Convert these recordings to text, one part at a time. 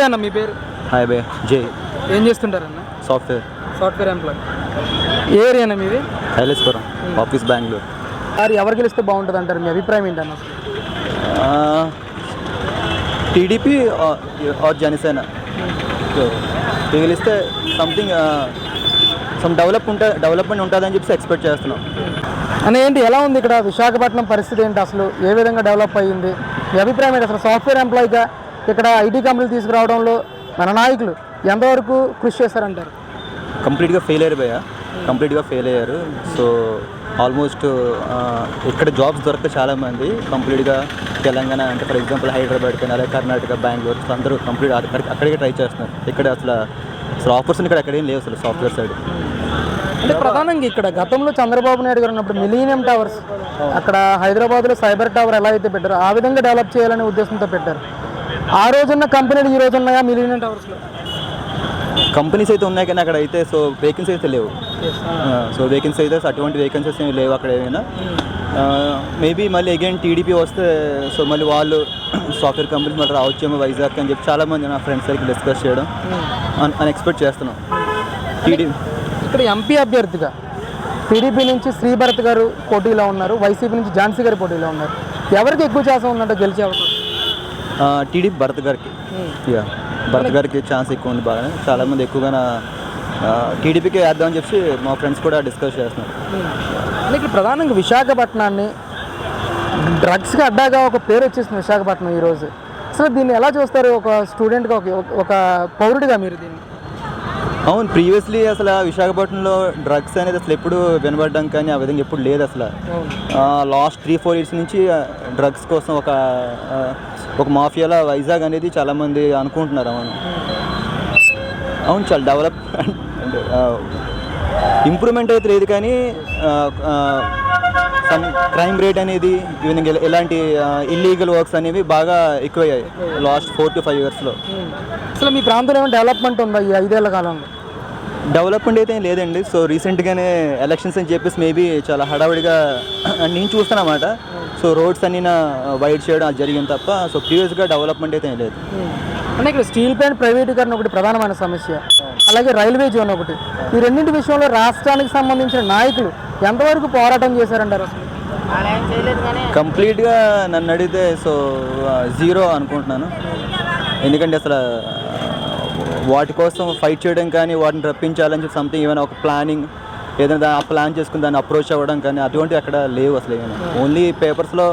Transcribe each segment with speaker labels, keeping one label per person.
Speaker 1: అన్న మీ పేరు?
Speaker 2: హాయ్ బే జై.
Speaker 1: ఏం చేస్తుంటారన్న? Software employee. ఏ ఏరియా అన్న మీది?
Speaker 2: హైలేశ్వరం ఆఫీస్ బెంగళూరు.
Speaker 1: మరి ఎవరు గెలిస్తే బాగుంటుంది అంటారు? మీ అభిప్రాయం ఏంటన్న?
Speaker 2: టీడీపీ ఆర్ జనసేన గెలిస్తే సంథింగ్ డెవలప్మెంట్ ఉంటుందని చెప్పి ఎక్స్పెక్ట్ చేస్తున్నాం.
Speaker 1: అని ఏంటి, ఎలా ఉంది ఇక్కడ విశాఖపట్నం పరిస్థితి ఏంటి, అసలు ఏ విధంగా డెవలప్ అయ్యింది? మీ అభిప్రాయం ఏంటి? అసలు సాఫ్ట్వేర్ ఎంప్లాయీగా ఇక్కడ ఐటీ కంపెనీలు తీసుకురావడంలో మన నాయకులు ఎంతవరకు కృషి చేస్తారంటారు?
Speaker 2: కంప్లీట్గా ఫెయిల్ అయ్యారు. సో ఆల్మోస్ట్ ఇక్కడ జాబ్స్ దొరక చాలామంది కంప్లీట్గా తెలంగాణ అంటే ఫర్ ఎగ్జాంపుల్ హైదరాబాద్ కానీ అలాగే కర్ణాటక, బెంగళూరు అందరూ కంప్లీట్ అక్కడికే ట్రై చేస్తున్నారు. ఇక్కడ అసలు ఆఫర్స్ ఇక్కడ ఎక్కడేం లేవు అసలు సాఫ్ట్వేర్ సైడ్.
Speaker 1: అంటే ప్రధానంగా ఇక్కడ గతంలో చంద్రబాబు నాయుడు గారు ఉన్నప్పుడు మిలీనియం టవర్స్ అక్కడ హైదరాబాద్లో సైబర్ టవర్ ఎలా అయితే పెట్టారో ఆ విధంగా డెవలప్ చేయాలనే ఉద్దేశంతో పెట్టారు. ఆ రోజున్న కంపెనీలు ఈ రోజు ఉన్నాయా మిలీనియం టవర్స్లో?
Speaker 2: కంపెనీస్ అయితే ఉన్నాయి కానీ అక్కడ అయితే సో వేకెన్సీ అయితే లేవు. సో వేకెన్సీ అయితే అటువంటి వేకెన్సీస్ ఏమి లేవు అక్కడ. ఏమైనా మేబీ మళ్ళీ అగైన్ టీడీపీ వస్తే సో మళ్ళీ వాళ్ళు సాఫ్ట్వేర్ కంపెనీస్ మళ్ళీ రావచ్చేమో వైజాగ్ అని చెప్పి చాలామంది నా ఫ్రెండ్స్ దగ్గర డిస్కస్ చేయడం అని ఎక్స్పెక్ట్ చేస్తున్నాం. టీడీపీ
Speaker 1: ఇక్కడ ఎంపీ అభ్యర్థిగా టీడీపీ నుంచి శ్రీభరత్ గారు పోటీలో ఉన్నారు, వైసీపీ నుంచి ఝాన్సీ గారు పోటీలో ఉన్నారు. ఎవరికి ఎక్కువ ఛాన్స్ ఉందంటే గెలిచే అవకాశం?
Speaker 2: టీడీపీ భరత్ గారికి ఛాన్స్ ఎక్కువ ఉంది. బాగా చాలామంది ఎక్కువగా టీడీపీకి వేద్దామని చెప్పి మా ఫ్రెండ్స్ కూడా డిస్కస్ చేస్తున్నారు.
Speaker 1: ఇక్కడ ప్రధానంగా విశాఖపట్నాన్ని డ్రగ్స్కి అడ్డాగా ఒక పేరు వచ్చేసింది విశాఖపట్నం ఈరోజు. అసలు దీన్ని ఎలా చూస్తారు ఒక స్టూడెంట్గా, ఒక పౌరుడిగా మీరు దీన్ని?
Speaker 2: అవును, ప్రీవియస్లీ అసలు విశాఖపట్నంలో డ్రగ్స్ అనేది అసలు ఎప్పుడు వినబడ్డం కానీ ఆ విధంగా ఎప్పుడు లేదు అసలు. లాస్ట్ 3-4 years నుంచి డ్రగ్స్ కోసం ఒక మాఫియాలో వైజాగ్ అనేది చాలామంది అనుకుంటున్నారు. అవును చాలా డెవలప్ ఇంప్రూవ్మెంట్ అయితే లేదు కానీ సమ్ క్రైమ్ రేట్ అనేది ఇలాంటి ఇల్లీగల్ వర్క్స్ అనేవి బాగా ఎక్కువయ్యాయి లాస్ట్ 4 to 5 yearsలో.
Speaker 1: అసలు మీ ప్రాంతంలో ఏమైనా డెవలప్మెంట్ ఉందా ఈ 5 ఏళ్ల కాలంలో?
Speaker 2: డెవలప్మెంట్ అయితే ఏం లేదండి. సో రీసెంట్గానే ఎలక్షన్స్ అని చెప్పేసి మేబీ చాలా హడావిడిగా నేను చూస్తానమాట. సో రోడ్స్ అన్నీ వైడ్ చేయడం అది జరిగింది తప్ప సో ప్రీవియస్గా డెవలప్మెంట్ అయితే ఏం లేదు.
Speaker 1: అంటే ఇక్కడ స్టీల్ ప్లాంట్ ప్రైవేటీకరణ ఒకటి ప్రధానమైన సమస్య, అలాగే రైల్వే జోన్ ఒకటి. ఈ రెండింటి విషయంలో రాష్ట్రానికి సంబంధించిన నాయకులు ఎంతవరకు పోరాటం చేశారంటారు? అసలు
Speaker 2: కంప్లీట్గా నన్ను అడిగితే సో 0 అనుకుంటున్నాను. ఎందుకంటే అసలు వాటి కోసం ఫైట్ చేయడం కానీ వాటిని రప్పించాలని చెప్పి సంథింగ్ ఏమైనా ఒక ప్లానింగ్ ఏదైనా ప్లాన్ చేసుకుని దాన్ని అప్రోచ్ అవ్వడం కానీ అటువంటివి అక్కడ లేవు అసలు. ఏమైనా ఓన్లీ పేపర్స్లో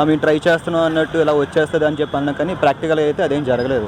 Speaker 2: మేము ట్రై చేస్తున్నాం అన్నట్టు ఇలా వచ్చేస్తుంది అని చెప్పి అన్నా కానీ ప్రాక్టికల్గా అయితే అదేం జరగలేదు.